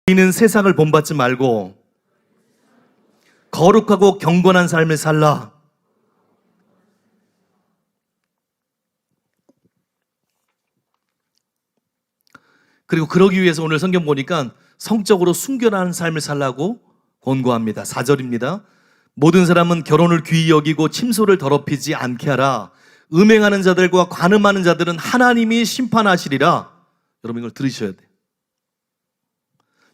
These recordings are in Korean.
너희는 세상을 본받지 말고 거룩하고 경건한 삶을 살라. 그리고 그러기 위해서 오늘 성경 보니까 성적으로 순결한 삶을 살라고 권고합니다. 4절입니다. 모든 사람은 결혼을 귀히 여기고 침소를 더럽히지 않게 하라. 음행하는 자들과 관음하는 자들은 하나님이 심판하시리라. 여러분 이걸 들으셔야 돼요.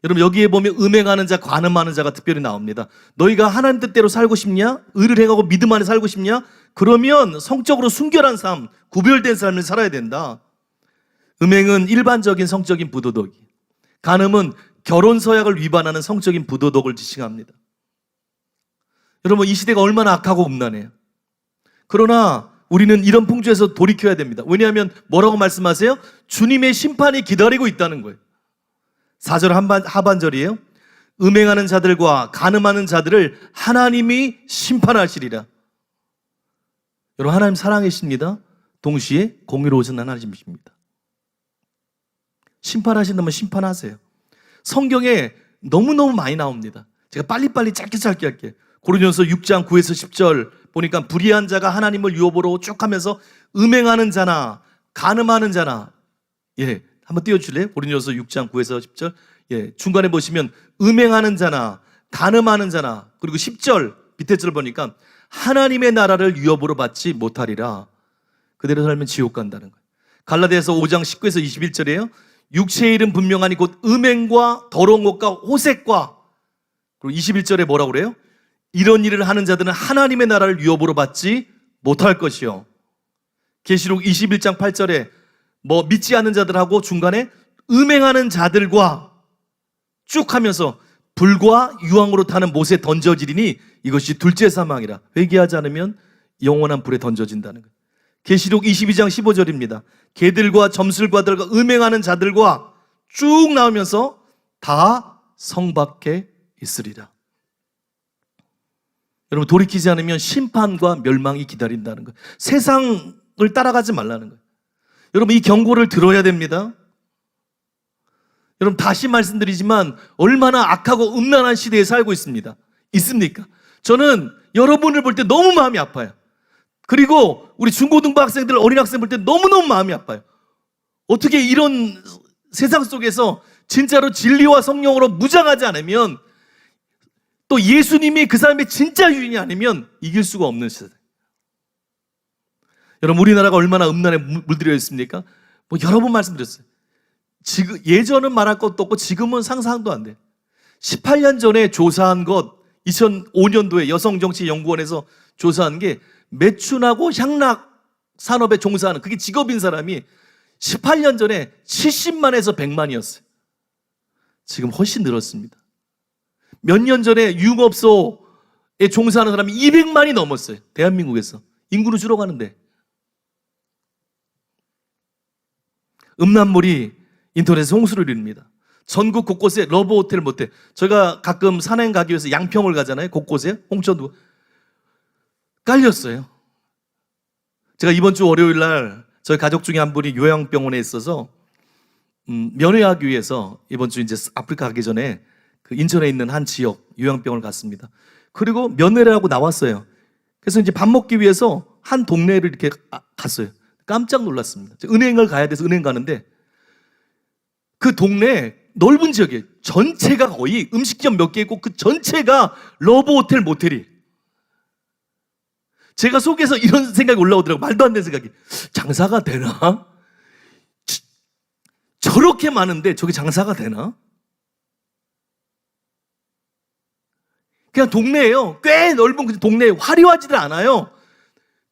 여러분 여기에 보면 음행하는 자, 관음하는 자가 특별히 나옵니다. 너희가 하나님 뜻대로 살고 싶냐? 의를 행하고 믿음 안에 살고 싶냐? 그러면 성적으로 순결한 삶, 구별된 삶을 살아야 된다. 음행은 일반적인 성적인 부도덕이, 간음은 결혼 서약을 위반하는 성적인 부도덕을 지칭합니다. 여러분 이 시대가 얼마나 악하고 음란해요. 그러나 우리는 이런 풍조에서 돌이켜야 됩니다. 왜냐하면 뭐라고 말씀하세요? 주님의 심판이 기다리고 있다는 거예요. 4절 하반절이에요. 음행하는 자들과 간음하는 자들을 하나님이 심판하시리라. 여러분 하나님 사랑이십니다. 동시에 공의로우신 하나님이십니다. 심판하신다면 심판하세요. 성경에 너무너무 많이 나옵니다. 제가 빨리빨리 짧게 할게요. 고린도전서 6장 9에서 10절 보니까 불의한 자가 하나님을 유업으로 쭉 하면서 음행하는 자나 간음하는 자나, 한번 띄워줄래요? 고린도전서 6장 9에서 10절. 중간에 보시면 음행하는 자나 간음하는 자나, 그리고 10절 밑에 절 보니까 하나님의 나라를 유업으로 받지 못하리라. 그대로 살면 지옥 간다는 거예요. 갈라디아서 5장 19에서 21절이에요. 육체의 일은 분명하니 곧 음행과 더러운 것과 호색과, 그리고 21절에 뭐라고 그래요? 이런 일을 하는 자들은 하나님의 나라를 유업으로 받지 못할 것이요. 계시록 21장 8절에 믿지 않는 자들하고 중간에 음행하는 자들과 쭉 하면서 불과 유황으로 타는 못에 던져지리니 이것이 둘째 사망이라. 회개하지 않으면 영원한 불에 던져진다는 거예요. 계시록 22장 15절입니다. 개들과 점술가들과 음행하는 자들과 쭉 나오면서 다 성 밖에 있으리라. 여러분 돌이키지 않으면 심판과 멸망이 기다린다는 거예요. 세상을 따라가지 말라는 거예요. 여러분 이 경고를 들어야 됩니다. 여러분 다시 말씀드리지만 얼마나 악하고 음란한 시대에 살고 있습니까? 저는 여러분을 볼 때 너무 마음이 아파요. 그리고 우리 중고등부 학생들, 어린 학생 볼 때 너무너무 마음이 아파요. 어떻게 이런 세상 속에서 진짜로 진리와 성령으로 무장하지 않으면, 또 예수님이 그 사람의 진짜 유인이 아니면 이길 수가 없는 시대. 여러분 우리나라가 얼마나 음란에 물들여 있습니까? 여러 번 말씀드렸어요. 지금 예전은 말할 것도 없고 지금은 상상도 안 돼. 18년 전에 조사한 것, 2005년도에 여성정치연구원에서 조사한 게 매춘하고 향락 산업에 종사하는, 그게 직업인 사람이 18년 전에 70만에서 100만이었어요. 지금 훨씬 늘었습니다. 몇 년 전에 유흥업소에 종사하는 사람이 200만이 넘었어요. 대한민국에서. 인구는 줄어가는데. 음란물이 인터넷에 홍수를 이룹니다. 전국 곳곳에 러브 호텔, 모텔. 저희가 가끔 산행 가기 위해서 양평을 가잖아요. 곳곳에 홍천도 깔렸어요. 제가 이번 주 월요일 날 저희 가족 중에 한 분이 요양병원에 있어서 면회하기 위해서 이번 주 이제 아프리카 가기 전에 그 인천에 있는 한 지역 요양병원을 갔습니다. 그리고 면회를 하고 나왔어요. 그래서 이제 밥 먹기 위해서 한 동네를 이렇게 갔어요. 깜짝 놀랐습니다. 은행을 가야 돼서 은행 가는데 그 동네 넓은 지역에 전체가 거의 음식점 몇 개 있고 그 전체가 러브 호텔, 모텔이. 제가 속에서 이런 생각이 올라오더라고요. 말도 안 되는 생각이. 장사가 되나? 저렇게 많은데 저게 장사가 되나? 그냥 동네예요. 꽤 넓은 그 동네에 화려하지들 않아요.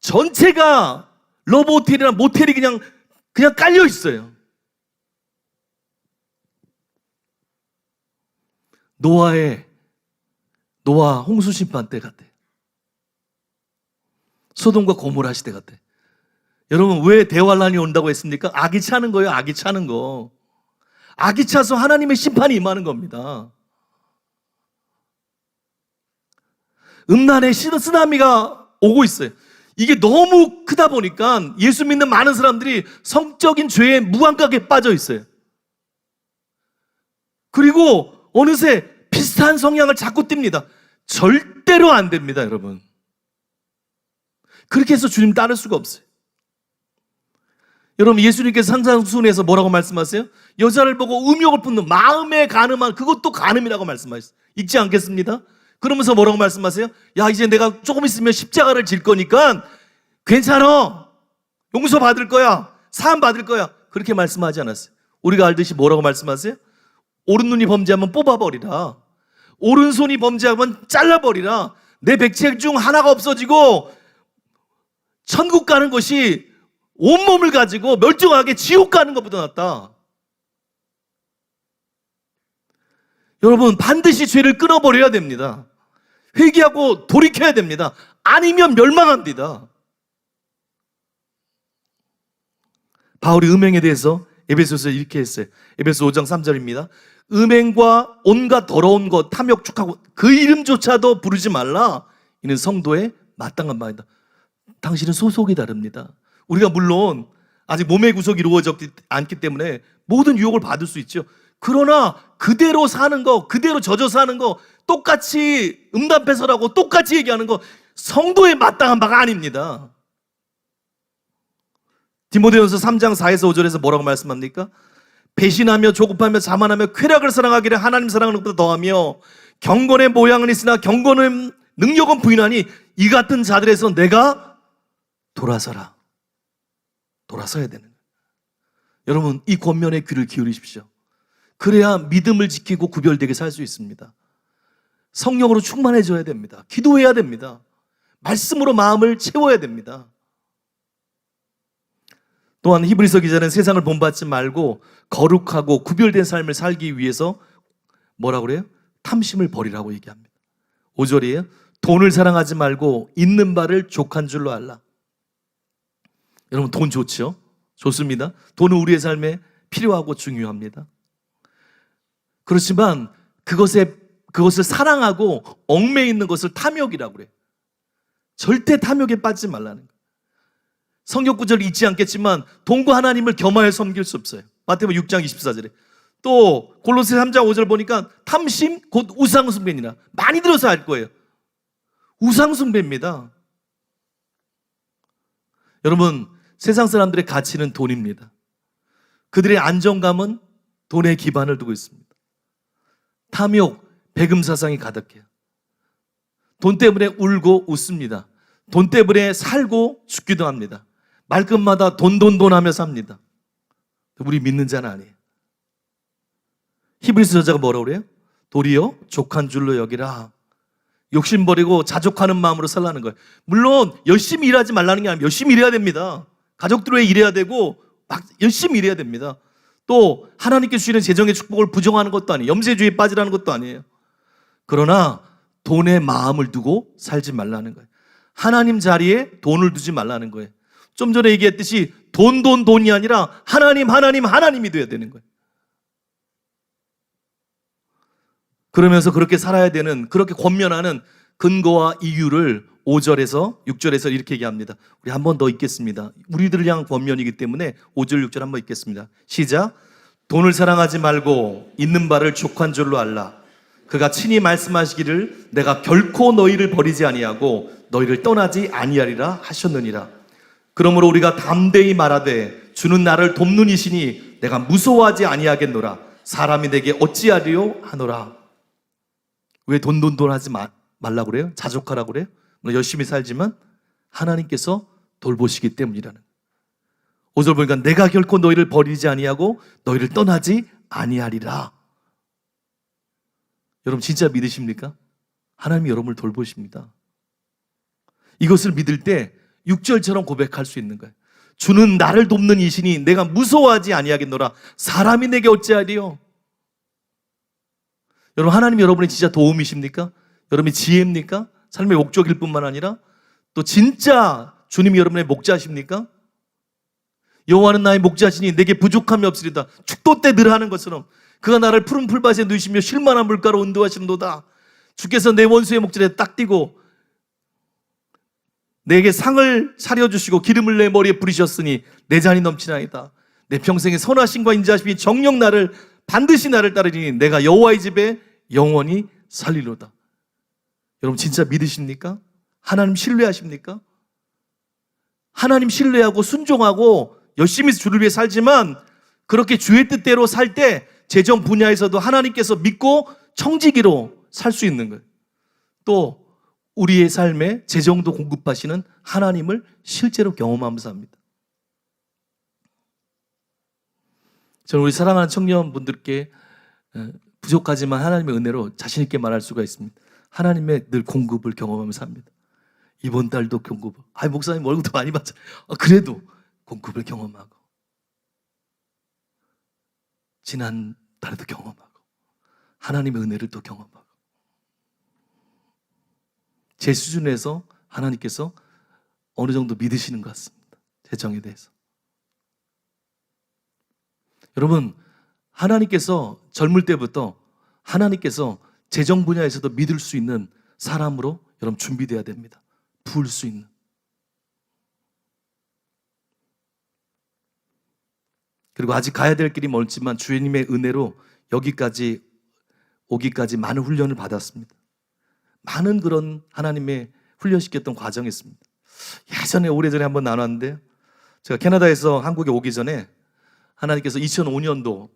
전체가 러브 호텔이나 모텔이 그냥 깔려 있어요. 노아 홍수 심판 때 같아. 소돔과 고모라 시대 같아. 여러분 왜 대환란이 온다고 했습니까? 악이 차는 거예요. 악이 차는 거. 악이 차서 하나님의 심판이 임하는 겁니다. 음란의 쓰나미가 오고 있어요. 이게 너무 크다 보니까 예수 믿는 많은 사람들이 성적인 죄에 무감각에 빠져 있어요. 그리고 어느새 비슷한 성향을 자꾸 띱니다. 절대로 안 됩니다, 여러분. 그렇게 해서 주님 따를 수가 없어요. 여러분, 예수님께서 산상수훈에서 뭐라고 말씀하세요? 여자를 보고 음욕을 품는 마음에 간음한 그것도 간음이라고 말씀하셨어요. 읽지 않겠습니다? 그러면서 뭐라고 말씀하세요? 야, 이제 내가 조금 있으면 십자가를 질 거니까 괜찮아. 용서 받을 거야. 사함 받을 거야. 그렇게 말씀하지 않았어요. 우리가 알듯이 뭐라고 말씀하세요? 오른눈이 범죄하면 뽑아버리라. 오른손이 범죄하면 잘라버리라. 내 백책 중 하나가 없어지고 천국 가는 것이 온몸을 가지고 멀쩡하게 지옥 가는 것보다 낫다. 여러분, 반드시 죄를 끊어버려야 됩니다. 회개하고 돌이켜야 됩니다. 아니면 멸망합니다. 바울이 음행에 대해서 에베소서에 이렇게 했어요. 에베소 5장 3절입니다. 음행과 온갖 더러운 것, 탐욕, 축하고 그 이름조차도 부르지 말라. 이는 성도의 마땅한 바이다. 당신은 소속이 다릅니다. 우리가 물론 아직 몸의 구속이 이루어졌지 않기 때문에 모든 유혹을 받을 수 있죠. 그러나 그대로 사는 거, 그대로 젖어 사는 거, 똑같이 음담패설하고 똑같이 얘기하는 거 성도의 마땅한 바가 아닙니다. 디모데전서 3장 4에서 5절에서 뭐라고 말씀합니까? 배신하며 조급하며 자만하며 쾌락을 사랑하기를 하나님 사랑하는 것보다 더하며 경건의 모양은 있으나 경건의 능력은 부인하니 이 같은 자들에서 내가 돌아서라. 돌아서야 되는 거예요. 여러분, 이 권면에 귀를 기울이십시오. 그래야 믿음을 지키고 구별되게 살 수 있습니다. 성령으로 충만해져야 됩니다. 기도해야 됩니다. 말씀으로 마음을 채워야 됩니다. 또한 히브리서 기자는 세상을 본받지 말고 거룩하고 구별된 삶을 살기 위해서 뭐라고 그래요? 탐심을 버리라고 얘기합니다. 5절이에요. 돈을 사랑하지 말고 있는 바를 족한 줄로 알라. 여러분, 돈 좋죠? 좋습니다. 돈은 우리의 삶에 필요하고 중요합니다. 그렇지만 그것을 사랑하고 얽매여 있는 것을 탐욕이라고 그래요. 절대 탐욕에 빠지지 말라는 거예요. 성경 구절을 잊지 않겠지만 돈과 하나님을 겸하여 섬길 수 없어요. 마태복음 6장 24절에. 또 골로새 3장 5절 보니까 탐심 곧 우상숭배니라. 많이 들어서 알 거예요. 우상숭배입니다. 여러분, 세상 사람들의 가치는 돈입니다. 그들의 안정감은 돈에 기반을 두고 있습니다. 탐욕, 배금사상이 가득해요. 돈 때문에 울고 웃습니다. 돈 때문에 살고 죽기도 합니다. 말끝마다 돈 하며 삽니다. 우리 믿는 자는 아니에요. 히브리서 저자가 뭐라고 그래요? 도리어 족한 줄로 여기라. 욕심 버리고 자족하는 마음으로 살라는 거예요. 물론 열심히 일하지 말라는 게 아니라 열심히 일해야 됩니다. 가족들을 위해 일해야 되고 막 열심히 일해야 됩니다. 또 하나님께 주시는 재정의 축복을 부정하는 것도 아니에요. 염세주의에 빠지라는 것도 아니에요. 그러나 돈에 마음을 두고 살지 말라는 거예요. 하나님 자리에 돈을 두지 말라는 거예요. 좀 전에 얘기했듯이 돈이 아니라 하나님이 돼야 되는 거예요. 그러면서 그렇게 살아야 되는, 그렇게 권면하는 근거와 이유를 5절에서 6절에서 이렇게 얘기합니다. 우리 한 번 더 읽겠습니다. 우리들을 향한 권면이기 때문에 5절 6절 한번 읽겠습니다. 시작. 돈을 사랑하지 말고 있는 바를 족한 줄로 알라. 그가 친히 말씀하시기를 내가 결코 너희를 버리지 아니하고 너희를 떠나지 아니하리라 하셨느니라. 그러므로 우리가 담대히 말하되 주는 나를 돕는 이시니 내가 무서워하지 아니하겠노라. 사람이 내게 어찌하리요 하노라. 왜 돈 하지 말라고 그래요? 자족하라고 그래요? 열심히 살지만 하나님께서 돌보시기 때문이라는. 5절 보니까 내가 결코 너희를 버리지 아니하고 너희를 떠나지 아니하리라. 여러분 진짜 믿으십니까? 하나님이 여러분을 돌보십니다. 이것을 믿을 때 6절처럼 고백할 수 있는 거예요. 주는 나를 돕는 이시니 내가 무서워하지 아니하겠노라. 사람이 내게 어찌하리요? 여러분, 하나님이 여러분의 진짜 도움이십니까? 여러분의 지혜입니까? 삶의 목적일 뿐만 아니라 또 진짜 주님이 여러분의 목자십니까? 여호와는 나의 목자시니 내게 부족함이 없으리다. 축도 때 늘 하는 것처럼 그가 나를 푸른 풀밭에 누이시며 쉴만한 물가로 인도하시는도다. 주께서 내 원수의 목전에 딱 띄고 내게 상을 차려주시고 기름을 내 머리에 부리셨으니 내 잔이 넘치나이다. 내 평생의 선하심과 인자하심이 정녕 반드시 나를 따르리니 내가 여호와의 집에 영원히 살리로다. 여러분 진짜 믿으십니까? 하나님 신뢰하십니까? 하나님 신뢰하고 순종하고 열심히 주를 위해 살지만 그렇게 주의 뜻대로 살 때 재정 분야에서도 하나님께서 믿고 청지기로 살 수 있는 거예요. 또 우리의 삶에 재정도 공급하시는 하나님을 실제로 경험하면서 합니다. 저는 우리 사랑하는 청년분들께 부족하지만 하나님의 은혜로 자신 있게 말할 수가 있습니다. 하나님의 늘 공급을 경험하면서 합니다. 이번 달도 공급. 목사님 월급도 많이 받잖아요. 그래도 공급을 경험하고 지난 달에도 경험하고 하나님의 은혜를 또 경험하고 제 수준에서 하나님께서 어느 정도 믿으시는 것 같습니다. 재정에 대해서. 여러분 하나님께서 젊을 때부터 하나님께서 재정 분야에서도 믿을 수 있는 사람으로 여러분 준비되어야 됩니다. 부을 수 있는. 그리고 아직 가야 될 길이 멀지만 주님의 은혜로 여기까지 오기까지 많은 훈련을 받았습니다. 많은 그런 하나님의 훈련시켰던 과정이 있습니다. 예전에 오래전에 한번 나눴는데 제가 캐나다에서 한국에 오기 전에 하나님께서 2005년도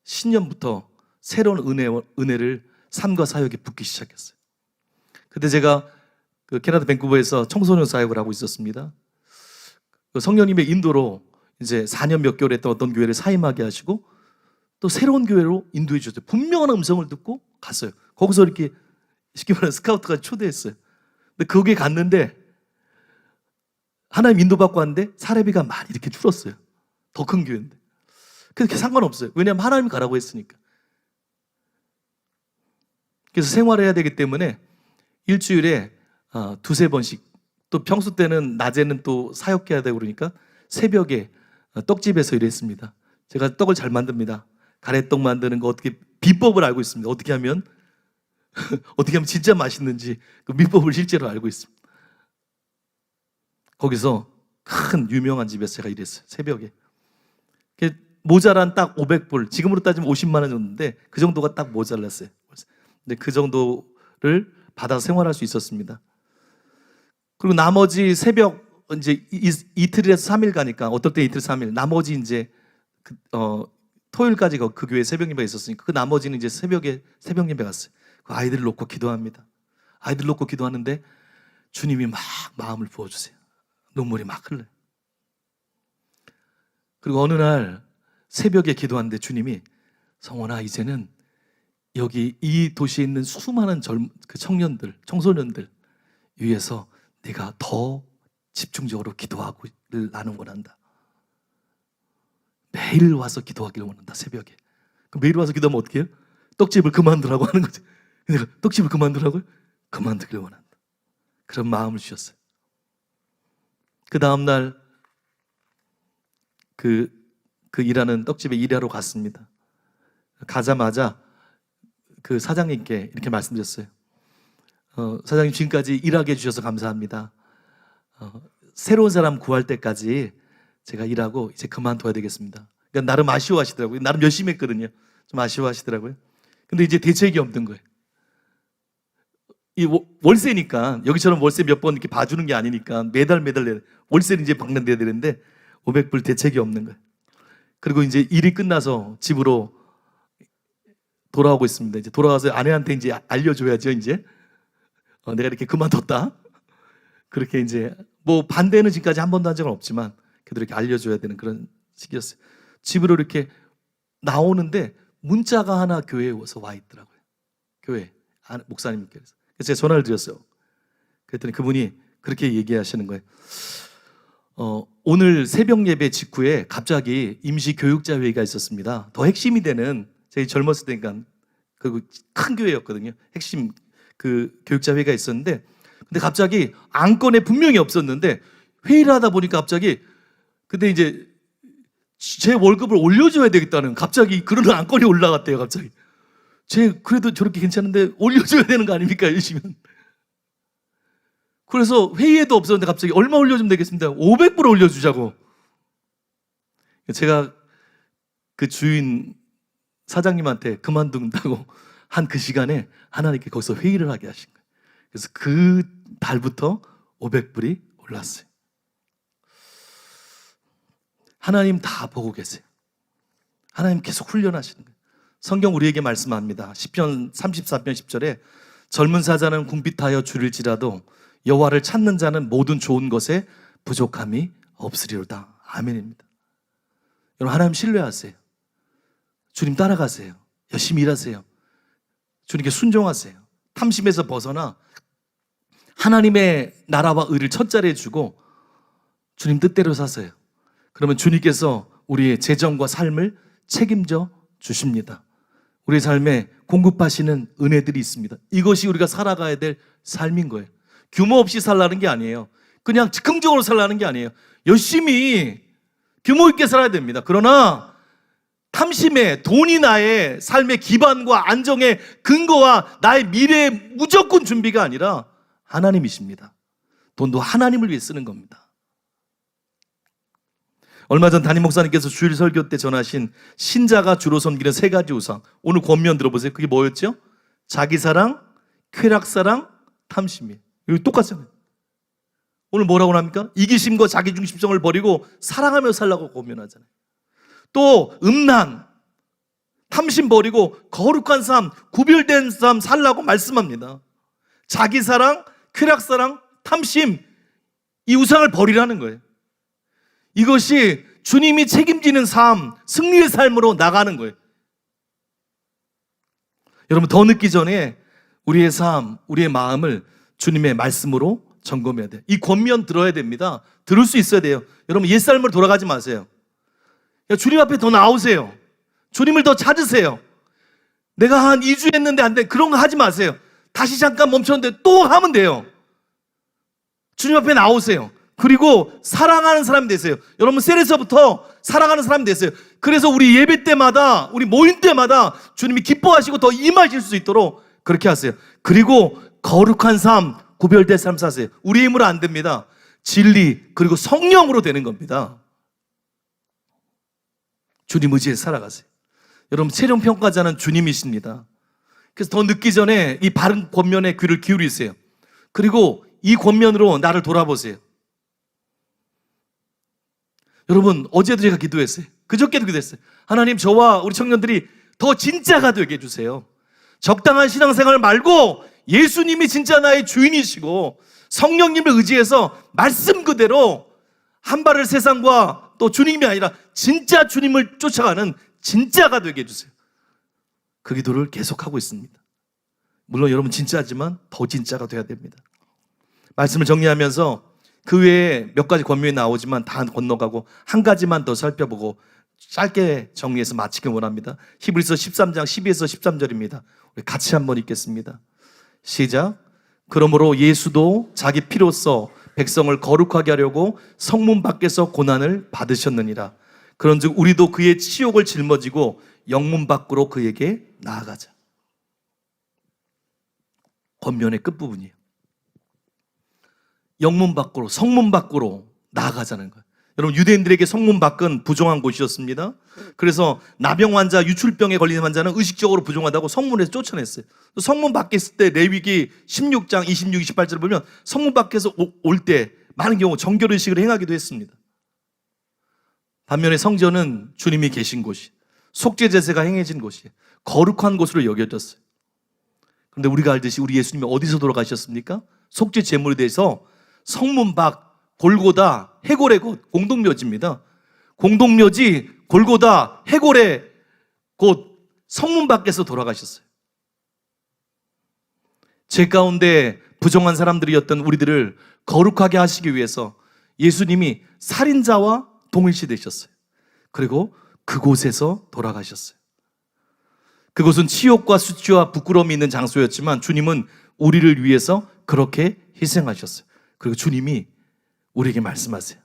신년부터 새로운 은혜를 삶과 사역에 붓기 시작했어요. 그때 제가 그 캐나다 밴쿠버에서 청소년 사역을 하고 있었습니다. 그 성령님의 인도로 이제 4년 몇 개월 했던 어떤 교회를 사임하게 하시고 또 새로운 교회로 인도해 주셨어요. 분명한 음성을 듣고 갔어요. 거기서 이렇게 쉽게 말하면 스카우트가 초대했어요. 근데 거기에 갔는데 하나님 인도받고 왔는데 사례비가 많이 이렇게 줄었어요. 더 큰 교회인데. 그렇게 상관없어요. 왜냐하면 하나님이 가라고 했으니까. 그래서 생활해야 되기 때문에 일주일에 두세 번씩 또 평소 때는 낮에는 또 사역해야 되고 그러니까 새벽에 떡집에서 일했습니다. 제가 떡을 잘 만듭니다. 가래떡 만드는 거 어떻게 비법을 알고 있습니다. 어떻게 하면 진짜 맛있는지 그 비법을 실제로 알고 있습니다. 거기서 큰 유명한 집에서 제가 일했어요. 새벽에. 모자란 딱 500불, 지금으로 따지면 50만 원 정도인데 그 정도가 딱 모자랐어요. 근데 그 정도를 받아서 생활할 수 있었습니다. 그리고 나머지 새벽 이제 이틀에서 3일 가니까 어떨 때 이틀 3일 나머지 이제 토요일까지 그 교회 새벽 예배가 있었으니까 그 나머지는 이제 새벽에 새벽 예배 갔어요. 그 아이들을 놓고 기도합니다. 아이들 놓고 기도하는데 주님이 막 마음을 부어주세요. 눈물이 막 흘러요. 그리고 어느 날 새벽에 기도하는데 주님이 성원아 이제는 여기 이 도시에 있는 수많은 그 청년들, 청소년들 위해서 네가 더 집중적으로 기도하고 나는 원한다. 매일 와서 기도하기를 원한다. 새벽에. 그럼 매일 와서 기도하면 어떻게 해요? 떡집을 그만두라고 하는 거지. 내가 떡집을 그만두라고요? 그만두기를 원한다. 그런 마음을 주셨어요. 그 다음날 그 일하는 떡집에 일하러 갔습니다. 가자마자 그 사장님께 이렇게 말씀드렸어요. 사장님 지금까지 일하게 해주셔서 감사합니다. 새로운 사람 구할 때까지 제가 일하고 이제 그만둬야 되겠습니다. 그러니까 나름 아쉬워하시더라고요. 나름 열심히 했거든요. 좀 아쉬워하시더라고요. 근데 이제 대책이 없는 거예요. 이 월세니까 여기처럼 월세 몇 번 이렇게 봐주는 게 아니니까 매달 월세는 이제 방문돼야 되는데 500불 대책이 없는 거예요. 그리고 이제 일이 끝나서 집으로 돌아오고 있습니다. 이제 돌아가서 아내한테 이제 알려줘야죠. 이제 내가 이렇게 그만뒀다. 그렇게 이제 뭐 반대는 지금까지 한 번도 한 적은 없지만 그래도 이렇게 알려줘야 되는 그런 시기였어요. 집으로 이렇게 나오는데 문자가 하나 교회에 와서 와 있더라고요. 교회 목사님께서. 그래서 제가 전화를 드렸어요. 그랬더니 그분이 그렇게 얘기하시는 거예요. 오늘 새벽 예배 직후에 갑자기 임시 교육자 회의가 있었습니다. 더 핵심이 되는 저희 젊었을 때니까 그 큰 교회였거든요. 핵심 그 교육자 회의가 있었는데 근데 갑자기 안건에 분명히 없었는데 회의를 하다 보니까 갑자기 근데 이제 제 월급을 올려줘야 되겠다는 갑자기 그런 안건이 올라갔대요. 갑자기 제 그래도 저렇게 괜찮은데 올려줘야 되는 거 아닙니까? 열심히. 그래서 회의에도 없었는데 갑자기 얼마 올려주면 되겠습니다. 500불 올려주자고. 제가 그 주인 사장님한테 그만둔다고 한 그 시간에 하나님께 거기서 회의를 하게 하신 거예요. 그래서 그 달부터 500불이 올랐어요. 하나님 다 보고 계세요. 하나님 계속 훈련하시는 거예요. 성경 우리에게 말씀합니다. 시편 34편 10절에 젊은 사자는 궁핍하여 줄일지라도 여호와를 찾는 자는 모든 좋은 것에 부족함이 없으리로다. 아멘입니다. 여러분, 하나님 신뢰하세요. 주님 따라가세요. 열심히 일하세요. 주님께 순종하세요. 탐심에서 벗어나 하나님의 나라와 의를 첫 자리에 주고 주님 뜻대로 사세요. 그러면 주님께서 우리의 재정과 삶을 책임져 주십니다. 우리의 삶에 공급하시는 은혜들이 있습니다. 이것이 우리가 살아가야 될 삶인 거예요. 규모 없이 살라는 게 아니에요. 그냥 즉흥적으로 살라는 게 아니에요. 열심히 규모 있게 살아야 됩니다. 그러나 탐심에 돈이 나의 삶의 기반과 안정의 근거와 나의 미래의 무조건 준비가 아니라 하나님이십니다. 돈도 하나님을 위해 쓰는 겁니다. 얼마 전 담임 목사님께서 주일 설교 때 전하신 신자가 주로 섬기는 세 가지 우상, 오늘 권면 들어보세요. 그게 뭐였죠? 자기사랑, 쾌락사랑, 탐심이에요. 이거 똑같잖아요. 오늘 뭐라고 합니까? 이기심과 자기중심성을 버리고 사랑하며 살라고 권면하잖아요. 또 음란, 탐심 버리고 거룩한 삶, 구별된 삶 살라고 말씀합니다. 자기사랑, 쾌락사랑, 탐심, 이 우상을 버리라는 거예요. 이것이 주님이 책임지는 삶, 승리의 삶으로 나가는 거예요. 여러분, 더 늦기 전에 우리의 삶, 우리의 마음을 주님의 말씀으로 점검해야 돼요. 이 권면 들어야 됩니다. 들을 수 있어야 돼요. 여러분, 옛삶으로 돌아가지 마세요. 주님 앞에 더 나오세요. 주님을 더 찾으세요. 내가 한 2주 했는데 안 돼. 그런 거 하지 마세요. 다시 잠깐 멈췄는데 또 하면 돼요. 주님 앞에 나오세요. 그리고 사랑하는 사람이 되세요. 여러분, 셀에서부터 사랑하는 사람이 되세요. 그래서 우리 예배 때마다, 우리 모임 때마다 주님이 기뻐하시고 더 임하실 수 있도록 그렇게 하세요. 그리고 거룩한 삶, 구별된 삶 사세요. 우리 힘으로 안 됩니다. 진리 그리고 성령으로 되는 겁니다. 주님 의지에 살아가세요. 여러분, 최종평가자는 주님이십니다. 그래서 더 늦기 전에 이 바른 권면에 귀를 기울이세요. 그리고 이 권면으로 나를 돌아보세요. 여러분, 어제도 제가 기도했어요. 그저께도 기도했어요. 하나님, 저와 우리 청년들이 더 진짜가 되게 해주세요. 적당한 신앙생활 말고 예수님이 진짜 나의 주인이시고 성령님을 의지해서 말씀 그대로 한 발을 세상과 또 주님이 아니라 진짜 주님을 쫓아가는 진짜가 되게 해주세요. 그 기도를 계속하고 있습니다. 물론 여러분 진짜지만 더 진짜가 돼야 됩니다. 말씀을 정리하면서 그 외에 몇 가지 권면이 나오지만 다 건너가고 한 가지만 더 살펴보고 짧게 정리해서 마치길 원합니다. 히브리서 13장 12에서 13절입니다. 우리 같이 한번 읽겠습니다. 시작. 그러므로 예수도 자기 피로써 백성을 거룩하게 하려고 성문 밖에서 고난을 받으셨느니라. 그런즉 우리도 그의 치욕을 짊어지고 영문 밖으로 그에게 나아가자. 권면의 끝부분이에요. 영문 밖으로, 성문 밖으로 나아가자는 거예요. 여러분, 유대인들에게 성문 밖은 부정한 곳이었습니다. 그래서 나병 환자, 유출병에 걸린 환자는 의식적으로 부정하다고 성문에서 쫓아냈어요. 성문 밖에 있을 때 레위기 16장 26, 28절을 보면 성문 밖에서 올 때 많은 경우 정결의식을 행하기도 했습니다. 반면에 성전은 주님이 계신 곳이, 속죄제사가 행해진 곳이 거룩한 곳으로 여겨졌어요. 그런데 우리가 알듯이 우리 예수님이 어디서 돌아가셨습니까? 속죄 제물에 대해서 성문 밖 골고다 해골의 곳, 공동묘지입니다. 공동묘지 골고다 해골의 곳 성문 밖에서 돌아가셨어요. 죄 가운데 부정한 사람들이었던 우리들을 거룩하게 하시기 위해서 예수님이 살인자와 동일시 되셨어요. 그리고 그곳에서 돌아가셨어요. 그곳은 치욕과 수치와 부끄러움이 있는 장소였지만 주님은 우리를 위해서 그렇게 희생하셨어요. 그리고 주님이 우리에게 말씀하세요.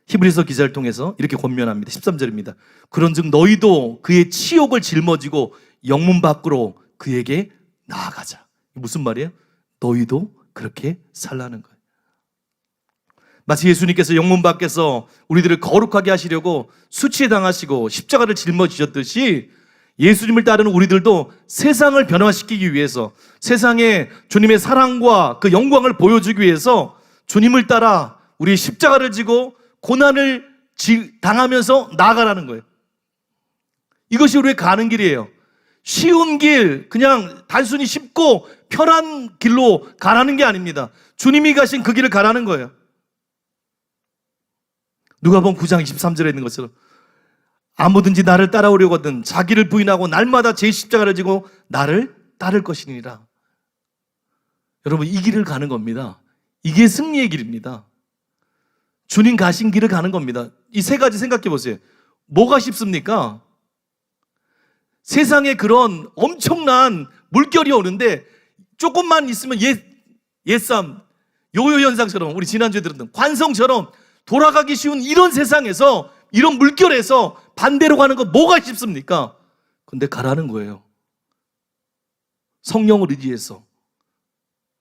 히브리서 기자를 통해서 이렇게 권면합니다. 13절입니다. 그런즉 너희도 그의 치욕을 짊어지고 영문 밖으로 그에게 나아가자. 무슨 말이에요? 너희도 그렇게 살라는 거예요. 마치 예수님께서 영문 밖에서 우리들을 거룩하게 하시려고 수치당하시고 십자가를 짊어지셨듯이 예수님을 따르는 우리들도 세상을 변화시키기 위해서, 세상에 주님의 사랑과 그 영광을 보여주기 위해서 주님을 따라 우리 십자가를 지고 고난을 당하면서 나아가라는 거예요. 이것이 우리의 가는 길이에요. 쉬운 길, 그냥 단순히 쉽고 편한 길로 가라는 게 아닙니다. 주님이 가신 그 길을 가라는 거예요. 누가복음 9장 23절에 있는 것처럼 아무든지 나를 따라오려거든 자기를 부인하고 날마다 제 십자가를 지고 나를 따를 것이니라. 여러분, 이 길을 가는 겁니다. 이게 승리의 길입니다. 주님 가신 길을 가는 겁니다. 이 세 가지 생각해 보세요. 뭐가 쉽습니까? 세상에 그런 엄청난 물결이 오는데 조금만 있으면 옛삼, 요요 현상처럼, 우리 지난주에 들었던 관성처럼 돌아가기 쉬운 이런 세상에서, 이런 물결에서 반대로 가는 거 뭐가 쉽습니까? 근데 가라는 거예요. 성령을 의지해서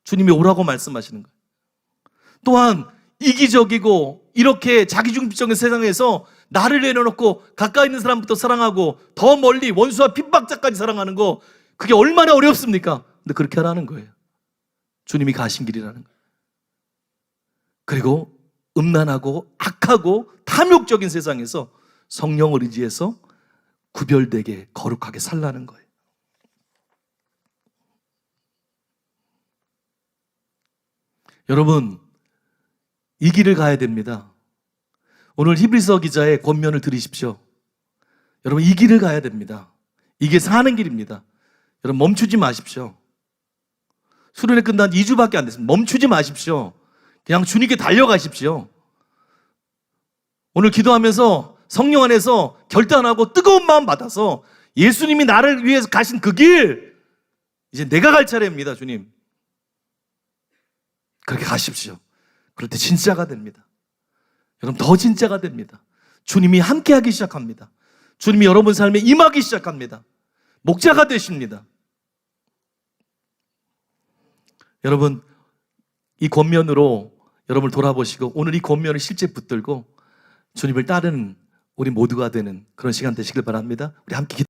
주님이 오라고 말씀하시는 거예요. 또한 이기적이고 이렇게 자기중심적인 세상에서 나를 내려놓고 가까이 있는 사람부터 사랑하고 더 멀리 원수와 핍박자까지 사랑하는 거, 그게 얼마나 어렵습니까? 근데 그렇게 하라는 거예요. 주님이 가신 길이라는 거예요. 그리고 음란하고 악하고 탐욕적인 세상에서 성령을 의지해서 구별되게 거룩하게 살라는 거예요. 여러분, 이 길을 가야 됩니다. 오늘 히브리서 기자의 권면을 들으십시오. 여러분, 이 길을 가야 됩니다. 이게 사는 길입니다. 여러분, 멈추지 마십시오. 수련회 끝난 2주밖에 안 됐습니다. 멈추지 마십시오. 그냥 주님께 달려가십시오. 오늘 기도하면서 성령 안에서 결단하고 뜨거운 마음 받아서 예수님이 나를 위해서 가신 그 길, 이제 내가 갈 차례입니다. 주님, 그렇게 가십시오. 그럴 때 진짜가 됩니다. 여러분, 더 진짜가 됩니다. 주님이 함께하기 시작합니다. 주님이 여러분 삶에 임하기 시작합니다. 목자가 되십니다. 여러분, 이 권면으로 여러분을 돌아보시고 오늘 이 권면을 실제 붙들고 주님을 따르는 우리 모두가 되는 그런 시간 되시길 바랍니다. 우리 함께